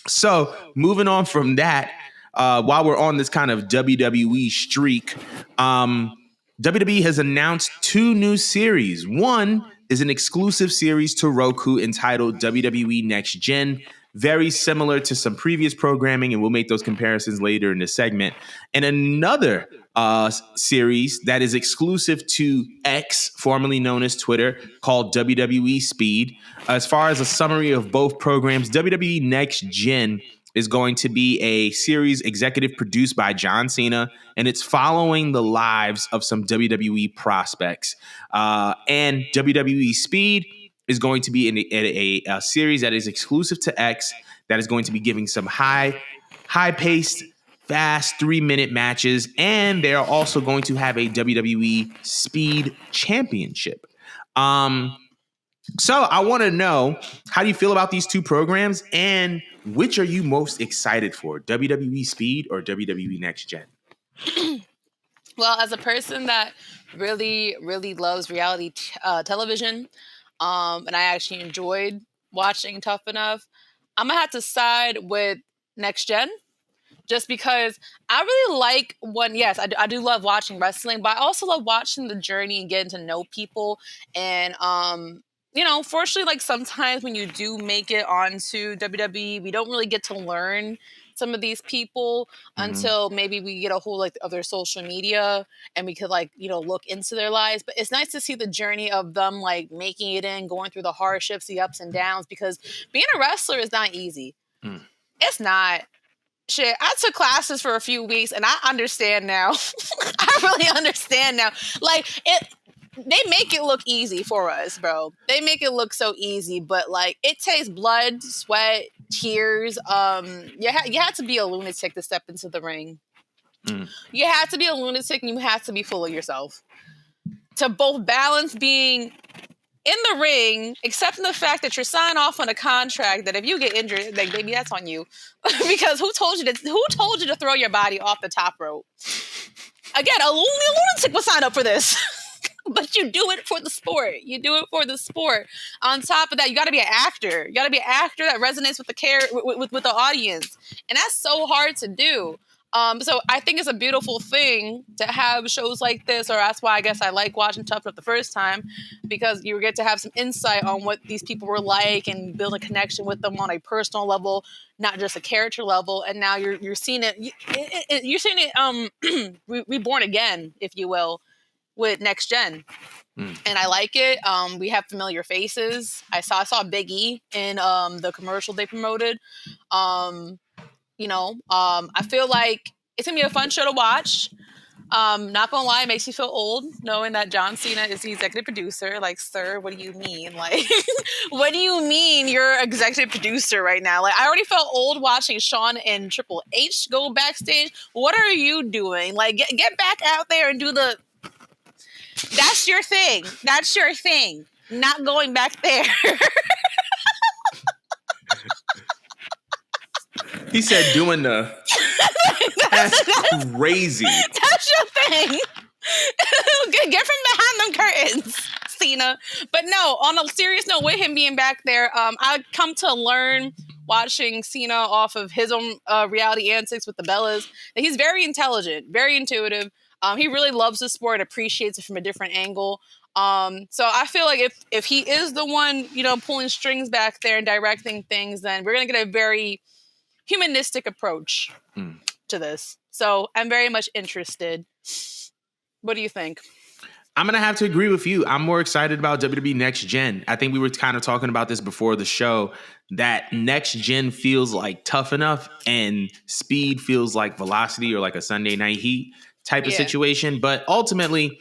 So moving on from that, while we're on this kind of WWE streak, WWE has announced two new series. One is an exclusive series to Roku entitled WWE Next Gen, very similar to some previous programming, and we'll make those comparisons later in the segment. And another series that is exclusive to X, formerly known as Twitter, called WWE Speed. As far as a summary of both programs, WWE Next Gen is going to be a series executive produced by John Cena, and it's following the lives of some WWE prospects. And WWE Speed is going to be in a series that is exclusive to X, that is going to be giving some high-paced, fast 3-minute matches, and they are also going to have a WWE Speed Championship. So I want to know, how do you feel about these two programs, and which are you most excited for, WWE Speed or WWE Next Gen? Well, as a person that really, really loves reality television, and I actually enjoyed watching Tough Enough, I'm gonna have to side with Next Gen. Just because I really like when, yes, I do love watching wrestling, but I also love watching the journey and getting to know people. And, fortunately, like sometimes when you do make it onto WWE, we don't really get to learn some of these people until maybe we get a hold like of their social media and we could like look into their lives. But it's nice to see the journey of them like making it in, going through the hardships, the ups and downs, because being a wrestler is not easy. It's not. Shit, I took classes for a few weeks and I understand now. I really understand now. Like they make it look easy for us, bro. They make it look so easy, but like it takes blood, sweat, tears. You had to be a lunatic to step into the ring. You had to be a lunatic and you had to be full of yourself to both balance being in the ring, accepting the fact that you're signed off on a contract that if you get injured, like baby, that's on you. Because who told you to throw your body off the top rope? Again, a lunatic was signed up for this. But you do it for the sport. You do it for the sport. On top of that, you got to be an actor. You got to be an actor that resonates with the audience, and that's so hard to do. So I think it's a beautiful thing to have shows like this, or that's why I guess I like watching Tough Enough the first time, because you get to have some insight on what these people were like and build a connection with them on a personal level, not just a character level. And now you're seeing it. You're seeing it reborn again, if you will, with Next Gen. And I like it. We have familiar faces. I saw Big E in the commercial they promoted. I feel like it's gonna be a fun show to watch. Not gonna lie, it makes me feel old knowing that John Cena is the executive producer. Like, sir, what do you mean? Like, what do you mean you're executive producer right now? Like, I already felt old watching Shawn and Triple H go backstage. What are you doing? Like, get back out there and do the. That's your thing. That's your thing. Not going back there. He said doing the... That's crazy. That's your thing. Get from behind them curtains, Cena. But no, on a serious note, with him being back there, I come to learn watching Cena off of his own reality antics with the Bellas that he's very intelligent, very intuitive. He really loves the sport, appreciates it from a different angle. So I feel like if he is the one, pulling strings back there and directing things, then we're going to get a very humanistic approach to this. So I'm very much interested. What do you think? I'm going to have to agree with you. I'm more excited about WWE Next Gen. I think we were kind of talking about this before the show, that Next Gen feels like Tough Enough and Speed feels like Velocity or like a Sunday Night Heat type of situation. But ultimately,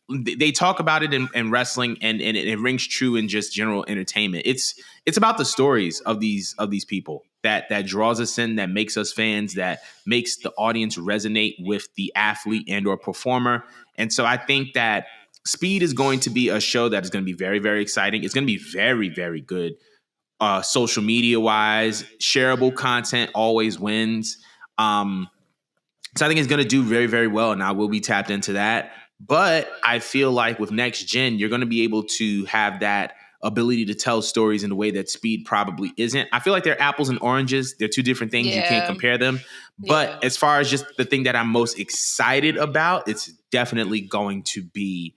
they talk about it in wrestling, and it rings true in just general entertainment. It's about the stories of these people that draws us in, that makes us fans, that makes the audience resonate with the athlete and or performer. And so I think that Speed is going to be a show that is going to be very, very exciting. It's going to be very, very good. Social media wise, shareable content always wins. So I think it's going to do very, very well, and I will be tapped into that. But I feel like with Next Gen, you're going to be able to have that ability to tell stories in a way that Speed probably isn't. I feel like they're apples and oranges. They're two different things. You can't Yeah. compare them. But Yeah. as far as just the thing that I'm most excited about, it's definitely going to be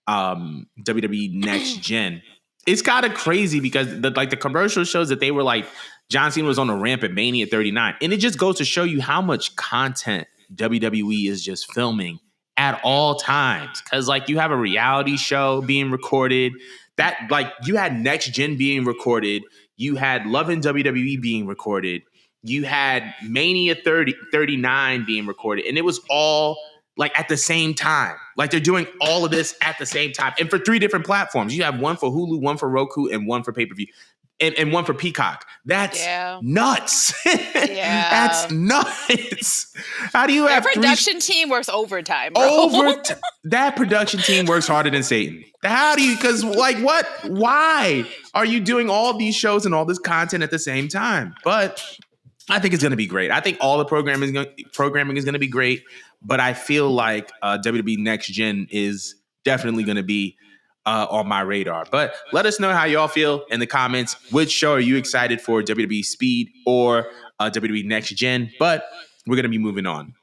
WWE Next Gen. It's kind of crazy because the commercial shows that they were like, John Cena was on a ramp at Mania 39. And it just goes to show you how much content WWE is just filming at all times. Because like you have a reality show being recorded, that like you had Next Gen being recorded, you had Love in WWE being recorded, you had Mania 39 being recorded, and it was all like at the same time. Like they're doing all of this at the same time. And for 3 different platforms. You have one for Hulu, one for Roku, and one for pay-per-view. And one for Peacock. That's nuts. That's nuts. How do you have Their production team works overtime, bro. That production team works harder than Satan. How do you, because like what? Why are you doing all these shows and all this content at the same time? But I think it's going to be great. I think all the programming is going to be great. But I feel like WWE Next Gen is definitely going to be on my radar. But let us know how y'all feel in the comments. Which show are you excited for, WWE Speed or WWE Next Gen? But we're going to be moving on.